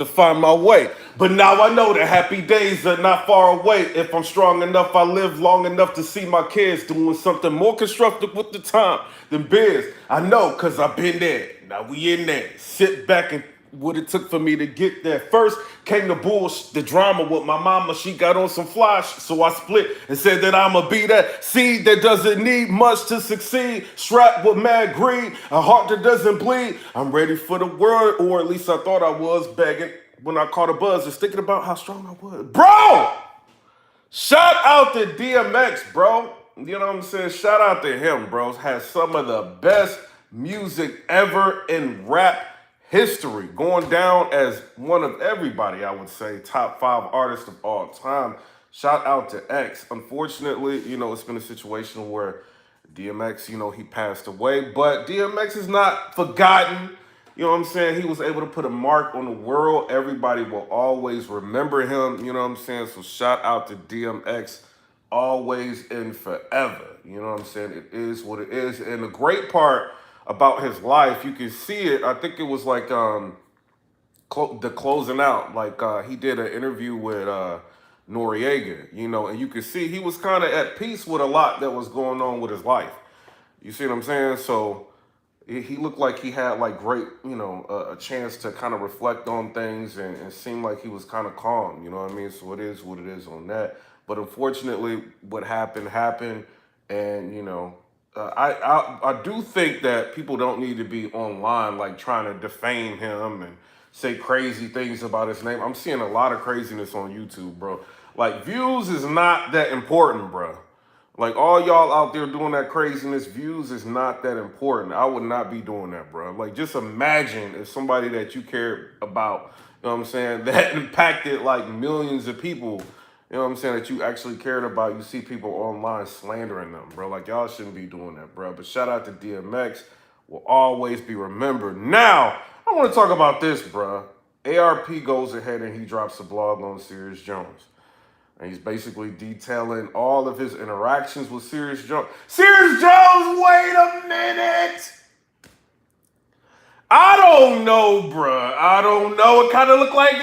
to find my way. But now I know that happy days are not far away. If I'm strong enough, I live long enough to see my kids doing something more constructive with the time than biz. I know, cause I've been there. Now we in there. Sit back and what it took for me to get there. First came the bullshit, the drama with my mama. She got on some fly shit, so I split and said that I'ma be that seed that doesn't need much to succeed. Strapped with mad greed, a heart that doesn't bleed. I'm ready for the world, or at least I thought I was, begging when I caught a buzz, just thinking about how strong I was. Bro! Shout out to DMX, bro. You know what I'm saying? Shout out to him, bro. Has some of the best music ever in rap history. Going down as one of everybody, I would say, top 5 artists of all time. Shout out to X. Unfortunately, it's been a situation where DMX, he passed away, but DMX is not forgotten. You know what I'm saying? He was able to put a mark on the world. Everybody will always remember him. You know what I'm saying? So shout out to DMX, always and forever. You know what I'm saying? It is what it is. And the great part about his life, you can see it. I think it was like the closing out. Like he did an interview with Noriega, and you could see he was kind of at peace with a lot that was going on with his life. You see what I'm saying? So he looked like he had like great, a chance to kind of reflect on things and seemed like he was kind of calm. You know what I mean? So it is what it is on that. But unfortunately, what happened, and I do think that people don't need to be online like trying to defame him and say crazy things about his name. I'm seeing a lot of craziness on YouTube, bro. Like views is not that important, bro. Like all y'all out there doing that craziness, views is not that important. I would not be doing that, bro. Like just imagine if somebody that you care about, you know what I'm saying, that impacted like millions of people, you know what I'm saying, that you actually cared about. You see people online slandering them, bro. Like y'all shouldn't be doing that, bro. But shout out to DMX, will always be remembered. Now, I want to talk about this, bro. ARP goes ahead and he drops a blog on Serius Jones. And he's basically detailing all of his interactions with Serius Jones. Serius Jones, wait a minute! I don't know, bruh. I don't know. It kind of look like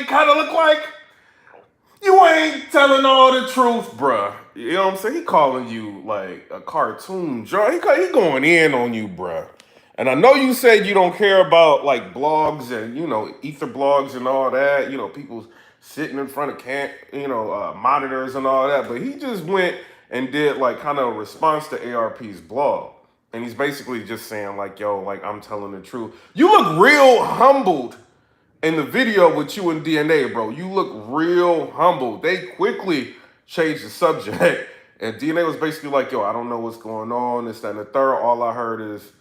you ain't telling all the truth, bruh. You know what I'm saying? He calling you like a cartoon, Joe. He going in on you, bruh. And I know you said you don't care about like blogs and ether blogs and all that. People sitting in front of monitors and all that. But he just went and did like kind of a response to ARP's blog, and he's basically just saying like, "Yo, like I'm telling the truth." You look real humbled in the video with you and DNA, bro. You look real humbled. They quickly changed the subject, and DNA was basically like, "Yo, I don't know what's going on. This, that, and the third. All I heard is."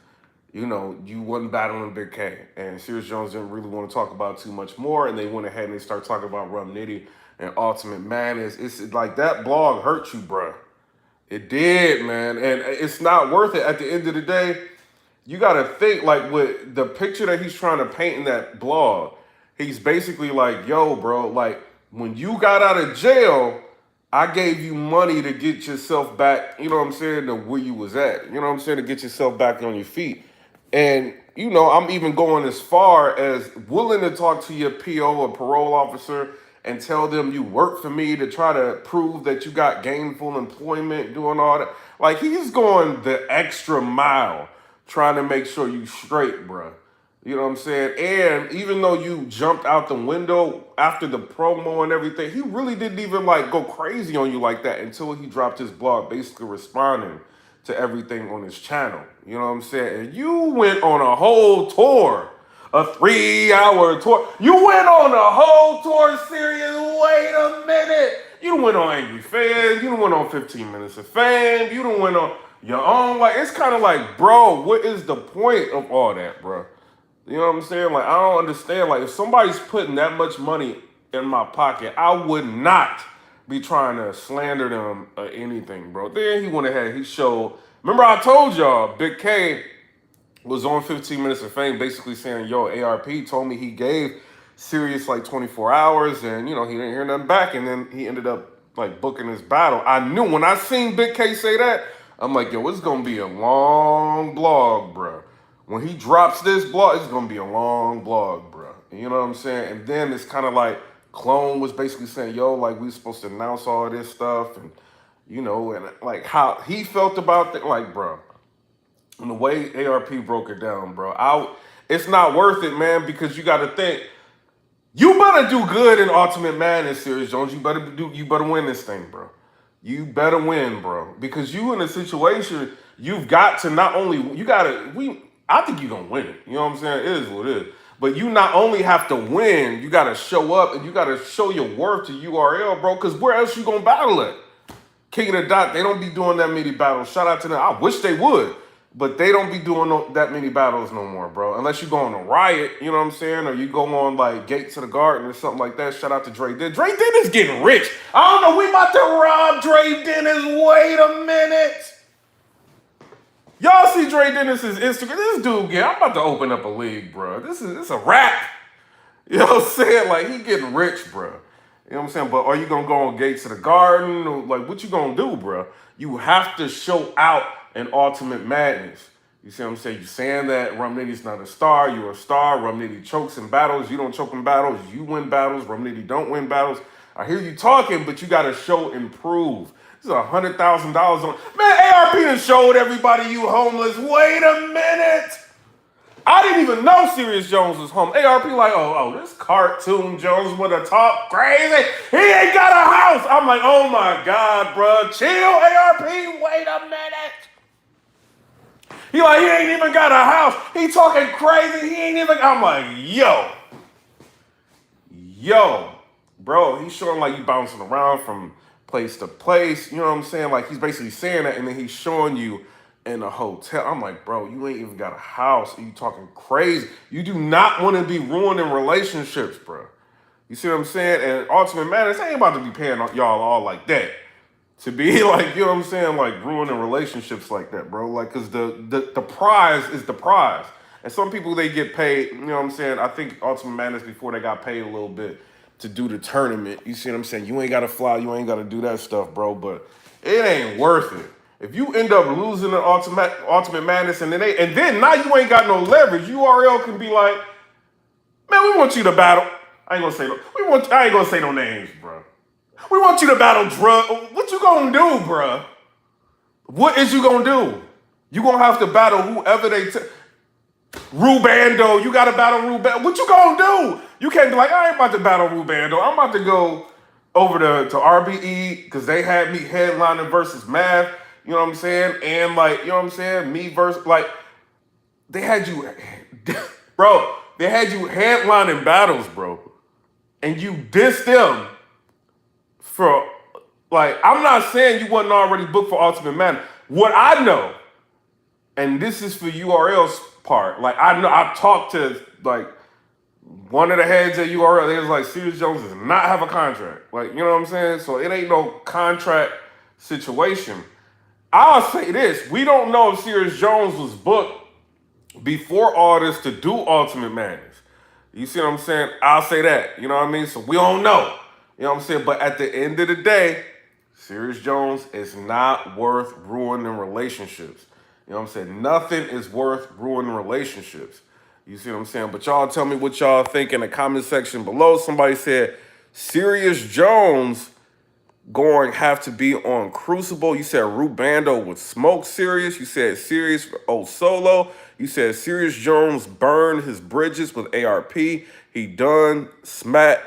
You wasn't battling Big K. And Serius Jones didn't really want to talk about too much more. And they went ahead and they started talking about Rum Nitty and Ultimate Madness. It's like that blog hurt you, bruh. It did, man. And it's not worth it. At the end of the day, you got to think like with the picture that he's trying to paint in that blog. He's basically like, yo, bro, like when you got out of jail, I gave you money to get yourself back, you know what I'm saying, to where you was at. You know what I'm saying, to get yourself back on your feet. And, I'm even going as far as willing to talk to your PO or parole officer and tell them you work for me to try to prove that you got gainful employment, doing all that. Like, he's going the extra mile trying to make sure you straight, bruh. You know what I'm saying? And even though you jumped out the window after the promo and everything, he really didn't even like go crazy on you like that until he dropped his blog basically responding to everything on his channel. You know what I'm saying? And you went on a whole tour, a 3-hour tour. You went on a whole tour, Serious. Wait a minute. You done went on Angry Fans. You done went on 15 Minutes of Fame. You done went on your own. Like, it's kind of like, bro, what is the point of all that, bro? You know what I'm saying? Like, I don't understand. Like, if somebody's putting that much money in my pocket, I would not be trying to slander them or anything, bro. Then he went ahead, he showed. Remember, I told y'all, Big K was on 15 Minutes of Fame basically saying, yo, ARP told me he gave Serius like 24 hours and, he didn't hear nothing back. And then he ended up like booking his battle. I knew when I seen Big K say that, I'm like, yo, it's going to be a long blog, bro. When he drops this blog, it's going to be a long blog, bro. You know what I'm saying? And then it's kind of like Clone was basically saying, yo, like we supposed to announce all this stuff and and like how he felt about it, like, bro. And the way ARP broke it down, bro, it's not worth it, man, because you got to think you better do good in Ultimate Madness, Serius Jones. You better win this thing, bro. You better win, bro, because you in a situation you've got to not only I think you're gonna win it. You know what I'm saying? It is what it is. But you not only have to win, you got to show up and you got to show your worth to URL, bro. Because where else you gonna battle at? King of the Dot, they don't be doing that many battles. Shout out to them. I wish they would, but they don't be doing that many battles no more, bro. Unless you go on a Riot, you know what I'm saying? Or you go on like Gate to the Garden or something like that. Shout out to Dre Dennis. Dre Dennis getting rich. I don't know. We about to rob Dre Dennis. Wait a minute. Y'all see Dre Dennis's Instagram? This dude, I'm about to open up a league, bro. This is a rap. You know what I'm saying? Like, he getting rich, bro. You know what I'm saying? But are you going to go on Gates of the Garden? Or, like, what you going to do, bro? You have to show out in Ultimate Madness. You see what I'm saying? You saying that Rum Nitty's not a star. You're a star. Rum Nitty chokes in battles. You don't choke in battles. You win battles. Rum Nitty don't win battles. I hear you talking, but you got to show and prove. This is $100,000 on... Man, ARP done showed everybody you homeless. Wait a minute. I didn't even know Serius Jones was home. ARP like, oh, this cartoon Jones with a talk crazy. He ain't got a house. I'm like, oh my God, bro. Chill, ARP. Wait a minute. He like, he ain't even got a house. He talking crazy. He ain't even... I'm like, yo, bro, he's showing like you bouncing around from place to place. You know what I'm saying? Like, he's basically saying that, and then he's showing you in a hotel. I'm like, bro, you ain't even got a house. You talking crazy. You do not want to be ruining relationships, bro. You see what I'm saying? And Ultimate Madness ain't about to be paying y'all all like that. To be like, you know what I'm saying? Like, ruining relationships like that, bro. Like, because the prize is the prize. And some people, they get paid, you know what I'm saying? I think Ultimate Madness, before they got paid a little bit to do the tournament. You see what I'm saying? You ain't got to fly. You ain't got to do that stuff, bro. But it ain't worth it. If you end up losing the Ultimate Madness and then now you ain't got no leverage, URL can be like, man, we want you to battle. I ain't gonna say no names, bro. We want you to battle Drug. What you gonna do, bro? What is you gonna do? You gonna have to battle whoever Rubando. You gotta battle Rubando. What you gonna do? You can't be like, I ain't about to battle Rubando. I'm about to go over to RBE because they had me headlining versus Math. You know what I'm saying? And like, you know what I'm saying? Me versus, like, they had you, bro, they had you headlining battles, bro. And you dissed them for, like, I'm not saying you wasn't already booked for Ultimate Madness. What I know, and this is for URL's part, like, I know, I've talked to, like, one of the heads at URL, they was like, Serius Jones does not have a contract. Like, you know what I'm saying? So it ain't no contract situation. I'll say this. We don't know if Serius Jones was booked before all this to do Ultimate Madness. You see what I'm saying? I'll say that. You know what I mean? So we don't know. You know what I'm saying? But at the end of the day, Serius Jones is not worth ruining relationships. You know what I'm saying? Nothing is worth ruining relationships. You see what I'm saying? But y'all tell me what y'all think in the comment section below. Somebody said, Serius Jones going have to be on Crucible. You said Rubando would smoke Serius. You said Serius Solo. You said Serius Jones burned his bridges with ARP. He done smack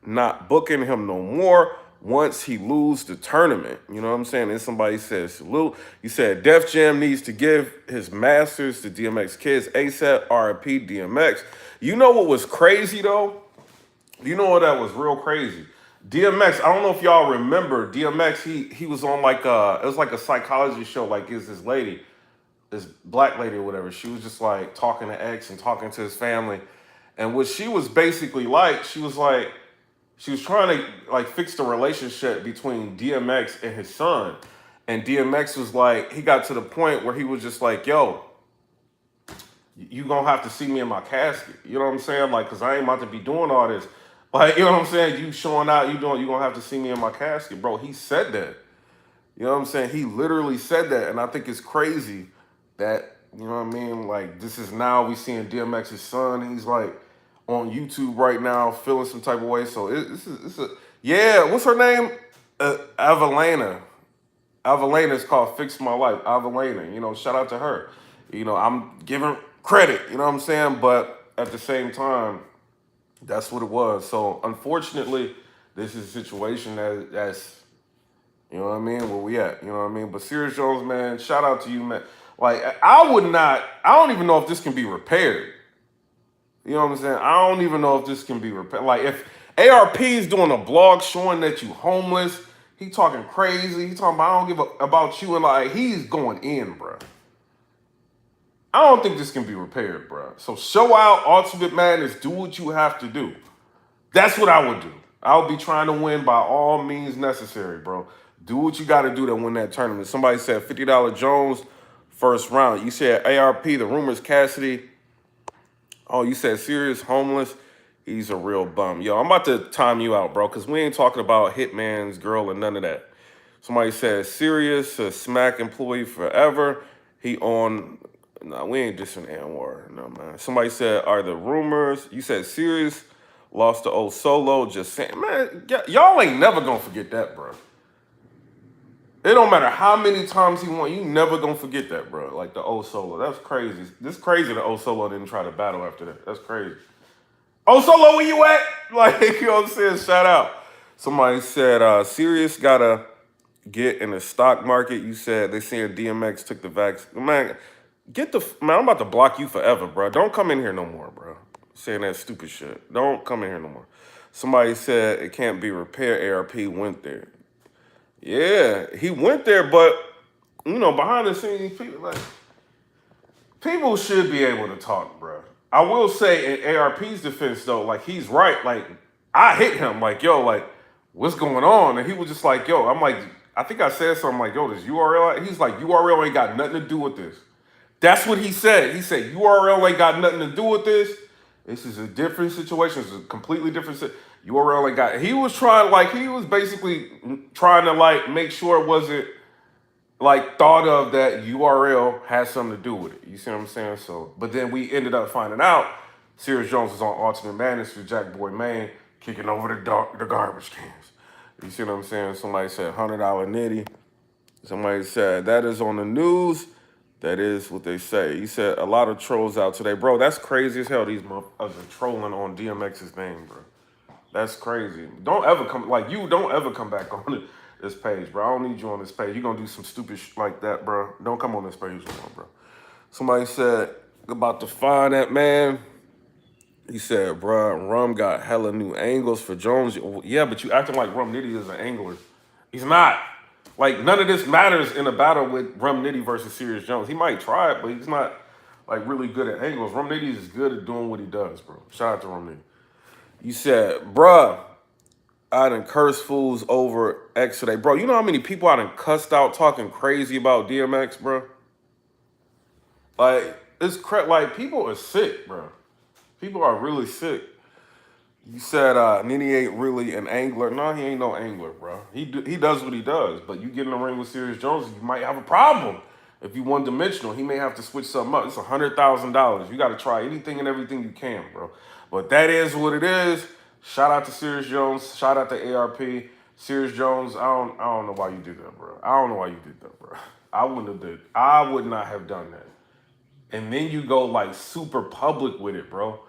not booking him no more once he lose the tournament. You know what I'm saying? And somebody says salute. You said Def Jam needs to give his masters to DMX kids ASAP. RIP DMX. You know what was crazy though? You know what that was real crazy? DMX, I don't know if y'all remember, DMX, he was on like it was like a psychology show, like is this lady, this black lady or whatever. She was just like talking to X and talking to his family. And what she was basically like, she was trying to like fix the relationship between DMX and his son. And DMX was like, he got to the point where he was just like, yo, you gonna have to see me in my casket. You know what I'm saying? Like, cause I ain't about to be doing all this. Like, you know what I'm saying? You showing out, you gonna have to see me in my casket. Bro, he said that. You know what I'm saying? He literally said that. And I think it's crazy that, you know what I mean? Like, this is now we seeing DMX's son. He's like, on YouTube right now, feeling some type of way. So it's a yeah. What's her name? Avalana. Avalana is called "Fix My Life." Avalana, shout out to her. I'm giving credit. You know what I'm saying? But at the same time, that's what it was. So unfortunately, this is a situation that's you know what I mean? Where we at? You know what I mean? But Serius Jones, man, shout out to you, man. Like, I would not, I don't even know if this can be repaired. You know what I'm saying? I don't even know if this can be repaired. Like, if ARP is doing a blog showing that you homeless, he talking crazy, he talking about, I don't give a about you, and like, he's going in, bro. I don't think this can be repaired, bro. So show out, Ultimate Madness, do what you have to do. That's what I would do. I would be trying to win by all means necessary, bro. Do what you got to do to win that tournament. Somebody said $50 Jones first round. You said ARP, the rumors Cassidy. Oh, you said Serius, homeless. He's a real bum. Yo, I'm about to time you out, bro, because we ain't talking about Hitman's girl and none of that. Somebody said Serius, a smack employee forever. He on, no, we ain't dissing Anwar. No, man. Somebody said, are the rumors, you said Serius lost to old Solo, just saying, man, y'all ain't never gonna forget that, bro. It don't matter how many times he won, you never gonna forget that, bro. Like the old Solo. That's crazy. This crazy that old Solo didn't try to battle after that. That's crazy. Oh, Solo, where you at? Like, you know what I'm saying? Shout out. Somebody said, Serius gotta get in the stock market. You said they saying DMX took the vaccine. Man, I'm about to block you forever, bro. Don't come in here no more, bro. Saying that stupid shit. Don't come in here no more. Somebody said it can't be repaired. ARP went there. Yeah, he went there, but behind the scenes, people should be able to talk, bro. I will say in ARP's defense though, like he's right. Like I hit him, like yo, like what's going on? And he was just like, yo, I'm like, I think I said something like, yo, this URL. He's like, URL ain't got nothing to do with this. That's what he said. He said URL ain't got nothing to do with this. This is a different situation. It's a completely different URL ain't got. He was basically trying to like make sure it wasn't like thought of that URL has something to do with it. You see what I'm saying? So, but then we ended up finding out Serius Jones was on Ultimate Madness with Jack Boy Maine kicking over the garbage cans. You see what I'm saying? Somebody said $100 nitty. Somebody said that is on the news. That is what they say. He said a lot of trolls out today. Bro, that's crazy as hell. These motherfuckers are trolling on DMX's name, bro. That's crazy. Don't ever come back on this page, bro. I don't need you on this page. You're going to do some stupid shit like that, bro. Don't come on this page anymore, bro. Somebody said about to find that man. He said, bro, Rum got hella new angles for Jones. Yeah, but you acting like Rum Nitty is an angler. He's not. Like, none of this matters in a battle with Rum Nitty versus Serius Jones. He might try it, but he's not, like, really good at angles. Rum Nitty is good at doing what he does, bro. Shout out to Rum Nitty. You said, bruh, I done cursed fools over X today. Bro, you know how many people I done cussed out talking crazy about DMX, bro? Like, like, people are sick, bro. People are really sick. You said Nitty ain't really an angler. No, he ain't no angler, bro. He does what he does. But you get in the ring with Serius Jones, you might have a problem. If you one-dimensional, he may have to switch something up. It's $100,000. You got to try anything and everything you can, bro. But that is what it is. Shout out to Serius Jones. Shout out to ARP. Serius Jones, I don't know why you did that, bro. I don't know why you did that, bro. I would not have done that. And then you go like super public with it, bro.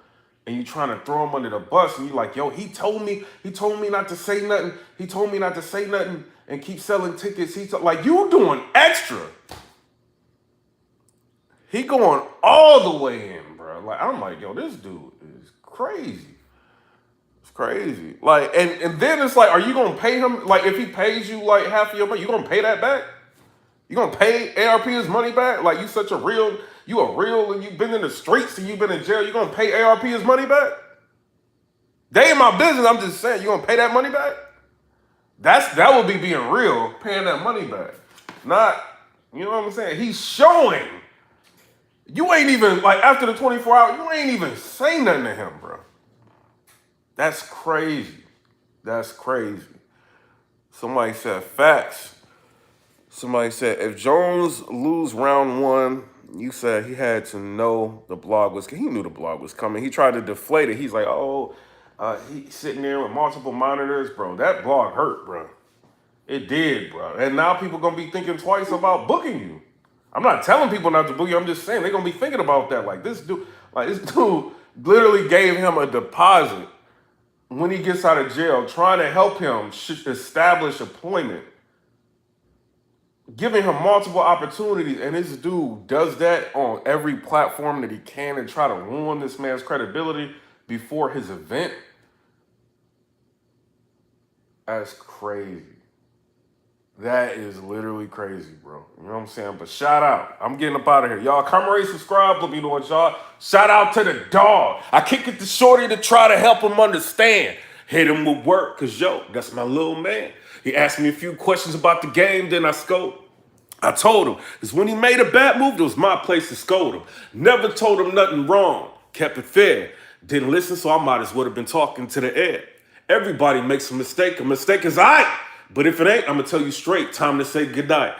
And you trying to throw him under the bus, and you like, yo, he told me not to say nothing. He told me not to say nothing and keep selling tickets. Like, you doing extra. He going all the way in, bro. Like, I'm like, yo, this dude is crazy. It's crazy. Like, and then it's like, are you gonna pay him? Like, if he pays you like half of your money, you gonna pay that back? You gonna pay ARP his money back? Like, you a real, and you've been in the streets and you've been in jail. You gonna pay ARP his money back? They in my business. I'm just saying, you gonna pay that money back? That would be being real, paying that money back. Not, you know what I'm saying? He's showing. You ain't even, like, after the 24 hours, you ain't even saying nothing to him, bro. That's crazy. That's crazy. Somebody said facts. Somebody said if Jones lose round one, you said he had to know the blog was. He knew the blog was coming. He tried to deflate it. He's like, oh, he's sitting there with multiple monitors, bro. That blog hurt, bro. It did, bro. And now people gonna be thinking twice about booking you. I'm not telling people not to book you. I'm just saying they're gonna be thinking about that. Like this dude literally gave him a deposit when he gets out of jail, trying to help him establish employment, giving him multiple opportunities, and this dude does that on every platform that he can and try to ruin this man's credibility before his event. That's crazy. That is literally crazy, bro. You know what I'm saying? But shout out. I'm getting up out of here. Y'all come rate, subscribe. Let me know what y'all. Shout out to the dog. I kick it to Shorty to try to help him understand. Hit him with work, because, yo, that's my little man. He asked me a few questions about the game, then I told him, because when he made a bad move, it was my place to scold him. Never told him nothing wrong. Kept it fair. Didn't listen, so I might as well have been talking to the air. Everybody makes a mistake. A mistake is all right. But if it ain't, I'm going to tell you straight, time to say goodnight.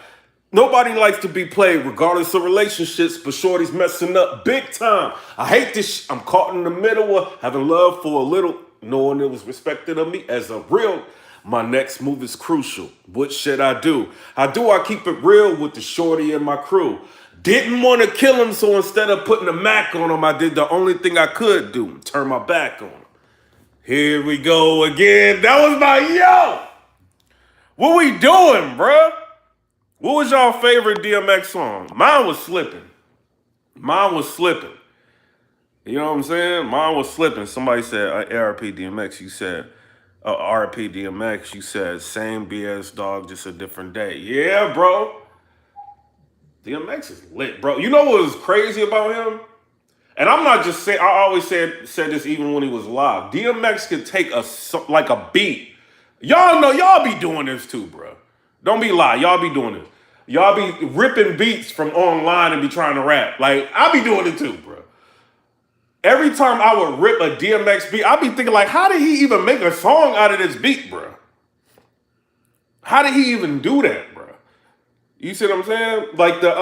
Nobody likes to be played regardless of relationships, but Shorty's messing up big time. I hate this I'm caught in the middle of having love for a little, knowing it was respected of me as a real. My next move is crucial. What should I do? I keep it real with the Shorty and my crew. Didn't want to kill him, so instead of putting a Mac on him, I did the only thing I could do, turn my back on him. Here we go again. That was my yo. What we doing, bruh? What was y'all favorite DMX song? Mine was Slipping. You know what I'm saying? Mine was Slipping. Somebody said ARP DMX. You said ARP DMX. You said same BS dog, just a different day. Yeah, bro. DMX is lit, bro. You know what was crazy about him? And I'm not just saying. I always said this even when he was live. DMX could take a beat. Y'all know y'all be doing this too, bro. Don't be lying. Y'all be doing this. Y'all be ripping beats from online and be trying to rap. Like, I be doing it too, bro. Every time I would rip a DMX beat, I'd be thinking, like, how did he even make a song out of this beat, bro? How did he even do that, bro? You see what I'm saying? Like the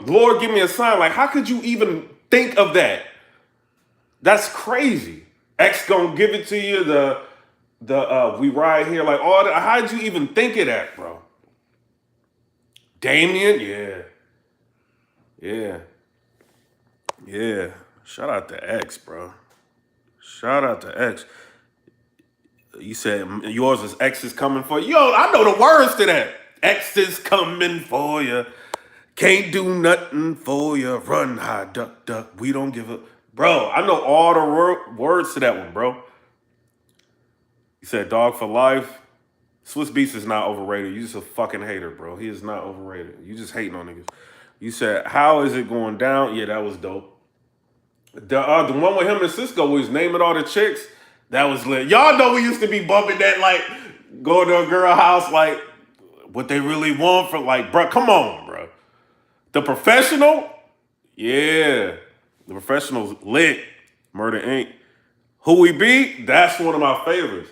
Lord give me a sign. Like, how could you even think of that? That's crazy. X gonna give it to you. The we ride here, like all that. How did you even think of that, bro? Damien, yeah. Shout out to X, bro. Shout out to X. You said yours is X is coming for you. Yo, I know the words to that. X is coming for you. Can't do nothing for you. Run, high, duck, duck. We don't give a... Bro, I know all the words to that one, bro. You said dog for life. Swiss Beats is not overrated. You just a fucking hater, bro. He is not overrated. You just hating on niggas. You said, how is it going down? Yeah, that was dope. The one with him and Cisco was naming all the chicks. That was lit. Y'all know we used to be bumping that, like, go to a girl house, like, what they really want for, like, bro, come on, bro. The Professional? Yeah. The Professional's lit. Murder Inc. Who We Be? That's one of my favorites.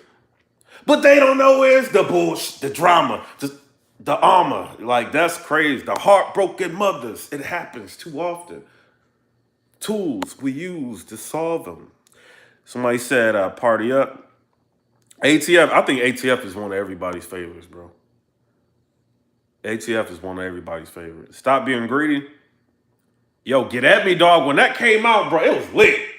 But they don't know is the bullshit, the drama, the armor. Like, that's crazy. The heartbroken mothers. It happens too often. Tools we use to solve them. Somebody said, party up. ATF, I think ATF is one of everybody's favorites, bro. ATF is one of everybody's favorites. Stop Being Greedy. Yo, Get At Me, dog. When that came out, bro, it was lit.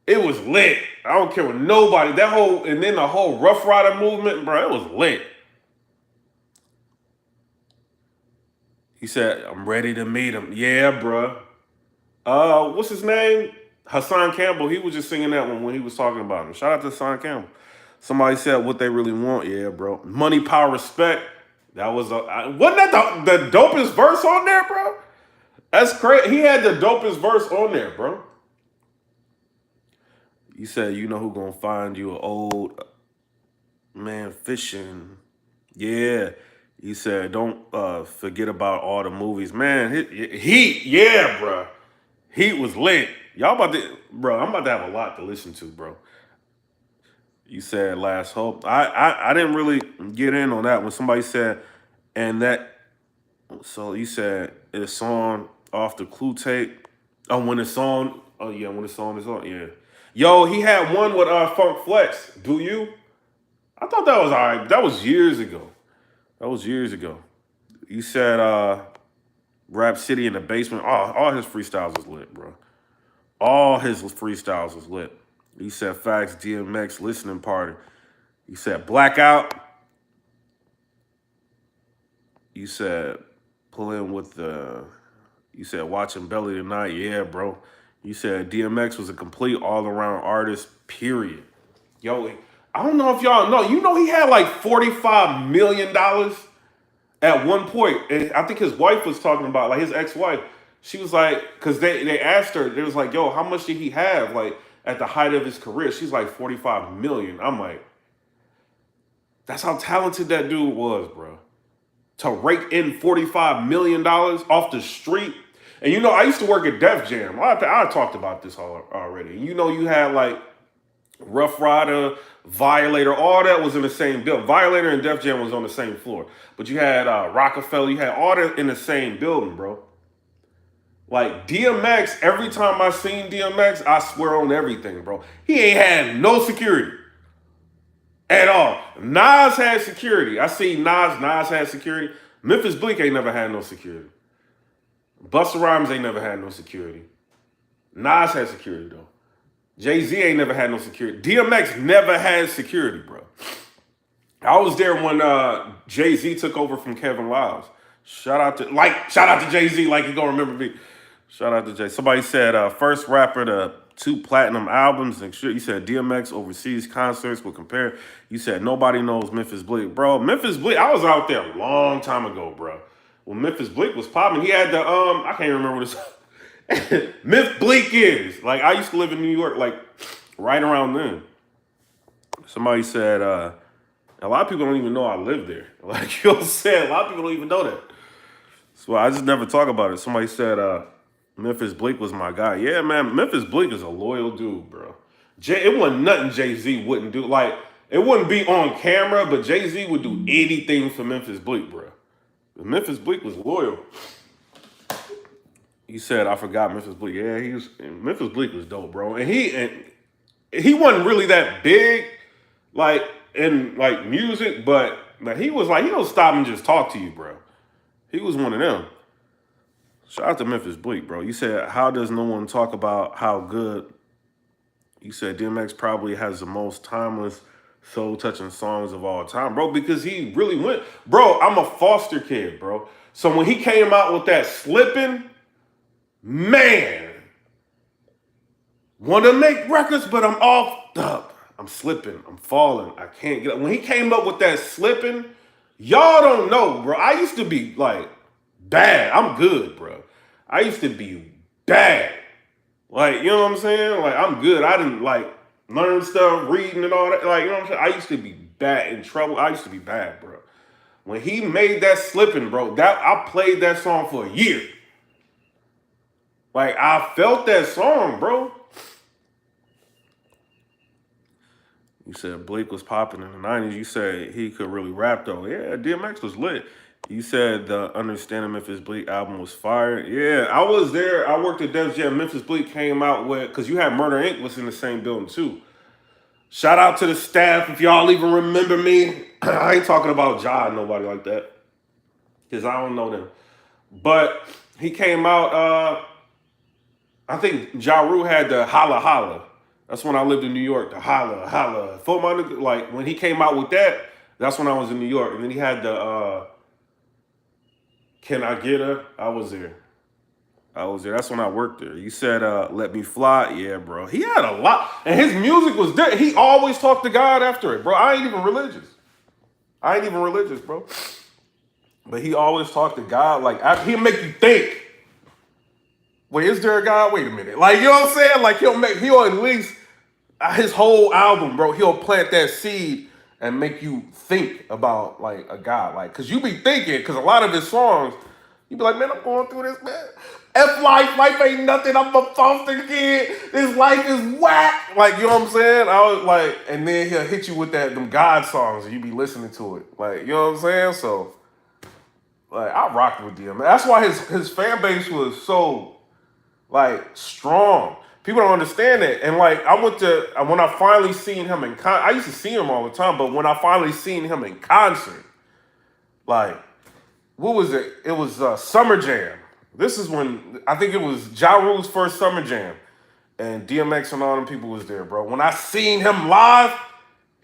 It was lit. I don't care what nobody. And then the whole Rough Rider movement, bro, it was lit. He said, I'm ready to meet him. Yeah, bro. What's his name? Hassan Campbell. He was just singing that one when he was talking about him. Shout out to Hassan Campbell. Somebody said What They Really Want. Yeah, bro. Money, Power, Respect. That was wasn't that the dopest verse on there, bro? That's crazy. He had the dopest verse on there, bro. You said, you know who gonna find you an old man fishing. Yeah. You said, don't forget about all the movies. Man, Heat, yeah, bro. Heat was lit. Y'all about to, bro, I'm about to have a lot to listen to, bro. You said Last Hope. I didn't really get in on that when somebody said And that, so you said it's on off the Clue tape. Oh, when it's on. Oh yeah, when it's on, it's on. Yeah. Yo, he had one with Funk Flex. Do you? I thought that was all right. That was years ago. That was years ago. You said Rap City in the basement. All his freestyles was lit, bro. All his freestyles was lit. You said Facts DMX listening party. You said Blackout. You said pull in with the. You said watching Belly Tonight. Yeah, bro. You said DMX was a complete all around artist. Period. Yo, I don't know if y'all know. You know he had like $45 million at one point. And I think his wife was talking about, like his ex-wife. She was like, because they asked her, they was like, yo, how much did he have like at the height of his career? She's like 45 million. I'm like, that's how talented that dude was, bro. To rake in $45 million off the street. And you know, I used to work at Def Jam. I talked about this already. You know, you had like Rough Rider, Violator, all that was in the same building. Violator and Def Jam was on the same floor. But you had Rockefeller, you had all that in the same building, bro. Like DMX, every time I seen DMX, I swear on everything, bro. He ain't had no security at all. Nas had security. I see Nas had security. Memphis Bleak ain't never had no security. Busta Rhymes ain't never had no security. Nas had security though. Jay-Z ain't never had no security. DMX never had security, bro. I was there when Jay-Z took over from Kevin Liles. Shout out to Jay-Z, like you gonna remember me. Shout out to Jay. Somebody said first rapper to 2 platinum albums and shit. You said DMX overseas concerts will compare. You said nobody knows Memphis Bleak. Bro, Memphis Bleak, I was out there a long time ago, bro. When Memphis Bleak was popping, he had the I can't remember what this Myth Bleak is. Like I used to live in New York, like right around then. Somebody said a lot of people don't even know I live there. Like you said, a lot of people don't even know that. So I just never talk about it. Somebody said Memphis Bleak was my guy. Yeah, man, Memphis Bleak is a loyal dude, bro. It wasn't nothing Jay-Z wouldn't do. Like, it wouldn't be on camera, but Jay-Z would do anything for Memphis Bleak, bro. Memphis Bleak was loyal. He said, I forgot Memphis Bleak. Yeah, Memphis Bleak was dope, bro. And he wasn't really that big, like, in, like, music, but like, he was like, he don't stop and just talk to you, bro. He was one of them. Shout out to Memphis Bleak, bro. You said, how does no one talk about how good? You said DMX probably has the most timeless, soul-touching songs of all time, bro, because he really went. Bro, I'm a foster kid, bro. So when he came out with that Slippin', man, want to make records, but I'm off up. I'm slipping. I'm falling. I can't get up. When he came up with that Slippin', y'all don't know, bro. I used to be like, bad. I'm good, bro. I used to be bad. Like, you know what I'm saying? Like, I'm good. I didn't, like, learn stuff, reading and all that. Like, you know what I'm saying? I used to be bad, in trouble. I used to be bad, bro. When he made that Slippin', bro, I played that song for a year. Like, I felt that song, bro. You said Blake was popping in the 90s. You said he could really rap, though. Yeah, DMX was lit. You said the Understanding Memphis Bleak album was fire. Yeah, I was there. I worked at Def Jam. Memphis Bleak came out with, because you had Murder Inc. was in the same building, too. Shout out to the staff, if y'all even remember me. I ain't talking about Ja, nobody like that, because I don't know them. But he came out, I think Ja Rule had the Holla Holla. That's when I lived in New York, the Holla Holla. For my nigga, like, when he came out with that, that's when I was in New York. And then he had the Can I Get Her? I was there. That's when I worked there. You said, Let Me Fly. Yeah, bro. He had a lot. And his music was there. He always talked to God after it, bro. I ain't even religious, bro. But he always talked to God. Like, he'll make you think. Wait, is there a God? Wait a minute. Like, you know what I'm saying? Like, he'll at least, his whole album, bro, he'll plant that seed and make you think about, like, a God. Like, because you be thinking, because a lot of his songs, you be like, man, I'm going through this, man. Life ain't nothing. I'm a foster kid. This life is whack. Like, you know what I'm saying? I was like, and then he'll hit you with them God songs and you be listening to it. Like, you know what I'm saying? So, Like I rocked with DMX. That's why his fan base was so like strong. People don't understand it. And like I went to when I finally seen him in I used to see him all the time, but when I finally seen him in concert, like what was it? It was Summer Jam. This is when I think it was Ja Rule's first Summer Jam, and DMX and all them people was there, bro. When I seen him live,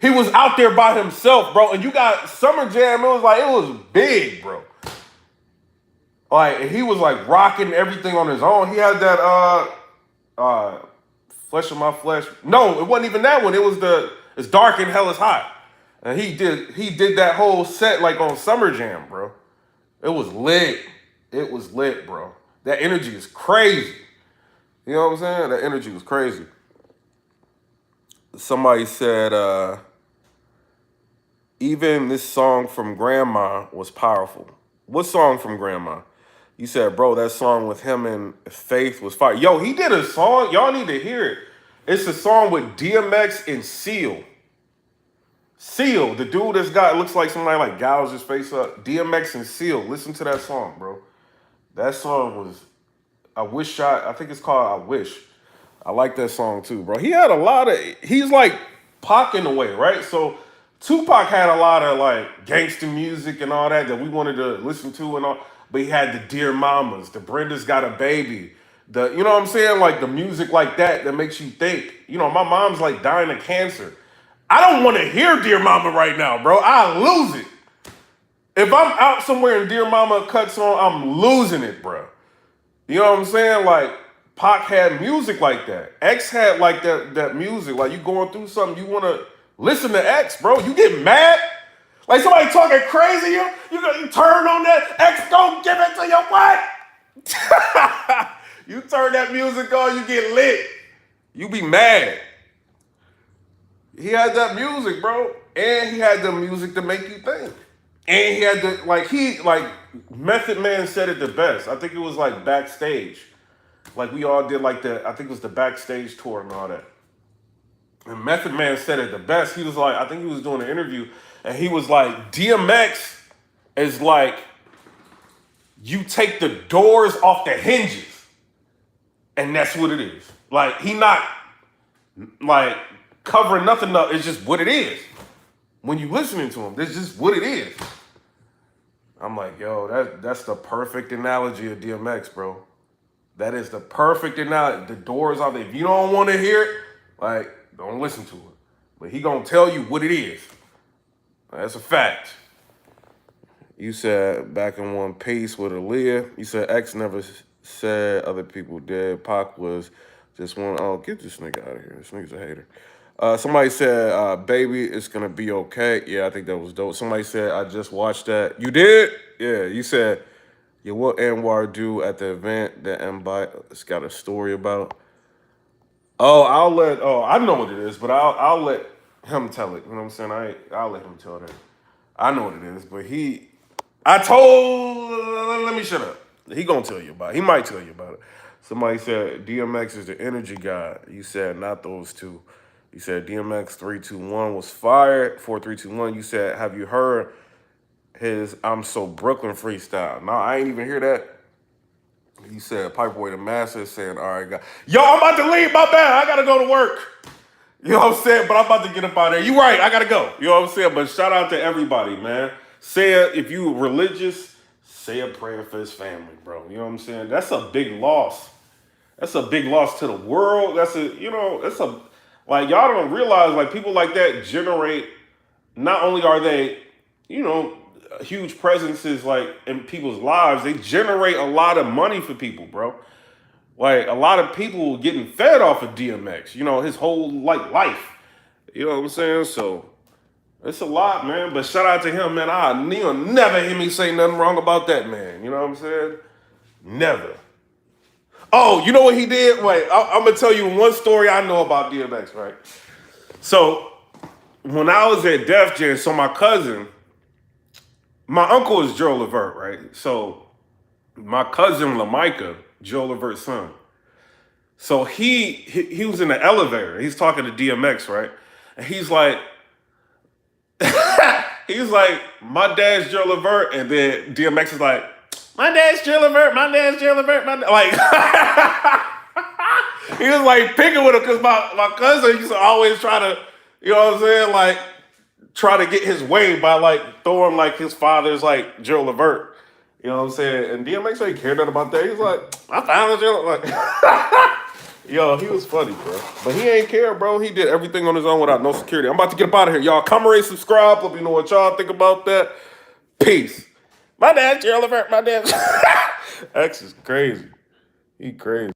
he was out there by himself, bro. And you got Summer Jam. It was big, bro. Like he was like rocking everything on his own. He had that Flesh of My Flesh. No, it wasn't even that one. It was It's Dark and Hell is Hot. And he did that whole set like on Summer Jam, bro. It was lit. It was lit, bro. That energy is crazy. You know what I'm saying? That energy was crazy. Somebody said, even this song from Grandma was powerful. What song from Grandma? You said, bro, that song with him and Faith was fire. Yo, he did a song. Y'all need to hear it. It's a song with DMX and Seal. Seal, the dude that's got, looks like somebody like gouged his face up. DMX and Seal. Listen to that song, bro. That song was I think it's called I Wish. I like that song too, bro. He had a lot of, he's like Pac in a way, right? So Tupac had a lot of like gangster music and all that we wanted to listen to and all, but he had the Dear Mamas, the Brenda's Got a Baby, you know what I'm saying? Like the music like that makes you think. You know, my mom's like dying of cancer. I don't want to hear Dear Mama right now, bro. I lose it. If I'm out somewhere and Dear Mama cuts on, I'm losing it, bro. You know what I'm saying? Like, Pac had music like that. X had like that music. Like, you going through something, you want to listen to X, bro. You get mad. Like, somebody talking crazy, you turn on that. X don't give it to you, what? You turn that music on, you get lit. You be mad. He had that music, bro. And he had the music to make you think. And he had the, Method Man said it the best. I think it was like backstage. Like we all did like I think it was the backstage tour and all that. And Method Man said it the best. He was like, I think he was doing an interview and he was like, DMX is like, you take the doors off the hinges. And that's what it is. Like, he not like covering nothing up. It's just what it is. When you listening to him, that's just what it is. I'm like, yo, that's the perfect analogy of DMX, bro. That is the perfect analogy. The doors off. If you don't want to hear it, like, don't listen to it. But he gonna tell you what it is. That's a fact. You said back in one piece with Aaliyah. You said X never said other people did. Pac was just one. Oh, get this nigga out of here. This nigga's a hater. Somebody said, baby, it's going to be okay. Yeah, I think that was dope. Somebody said, I just watched that. You did? Yeah, you said, yeah, what Anwar do at the event that it's got a story about? Oh, I know what it is, but I'll let him tell it. You know what I'm saying? I'll let him tell that. I know what it is, but let me shut up. He gonna tell you about it. He might tell you about it. Somebody said, DMX is the energy god. You said, not those two. You said DMX 321 was fired. 4321. You said, have you heard his I'm So Brooklyn freestyle? No, I ain't even hear that. You said PIPERBOY the Master saying, all right, God. Yo, I'm about to leave. My bad. I gotta go to work. You know what I'm saying? But I'm about to get up out of there. You right. I gotta go. You know what I'm saying? But shout out to everybody, man. If you religious, say a prayer for his family, bro. You know what I'm saying? That's a big loss. That's a big loss to the world. Like, y'all don't realize, like, people like that generate, not only are they, huge presences, like, in people's lives, they generate a lot of money for people, bro. Like, a lot of people getting fed off of DMX, his whole, life. You know what I'm saying? So, it's a lot, man. But shout out to him, man. You'll never hear me say nothing wrong about that, man. You know what I'm saying? Never. Oh, you know what he did? Wait, I'm going to tell you one story I know about DMX, right? So, when I was at Def Jam, so my uncle is Joe Levert, right? So, my cousin, LaMicah, Joe Levert's son. So, he was in the elevator. He's talking to DMX, right? And he's like, He's like, my dad's Joe Levert, and then DMX is like, my dad's Joe Levert, my dad's Joe Levert, like he was like picking with him because my cousin used to always try to, you know what I'm saying, like try to get his way by like throwing like his father's like Joe Levert. You know what I'm saying? And DMX ain't care nothing about that. He's like, I found it, Joe. Like, yo, he was funny, bro. But he ain't care, bro. He did everything on his own without no security. I'm about to get up out of here. Y'all comment, rate, subscribe. Let me know what y'all think about that. Peace. My dad's Joe Levert. My dad's X is crazy. He crazy.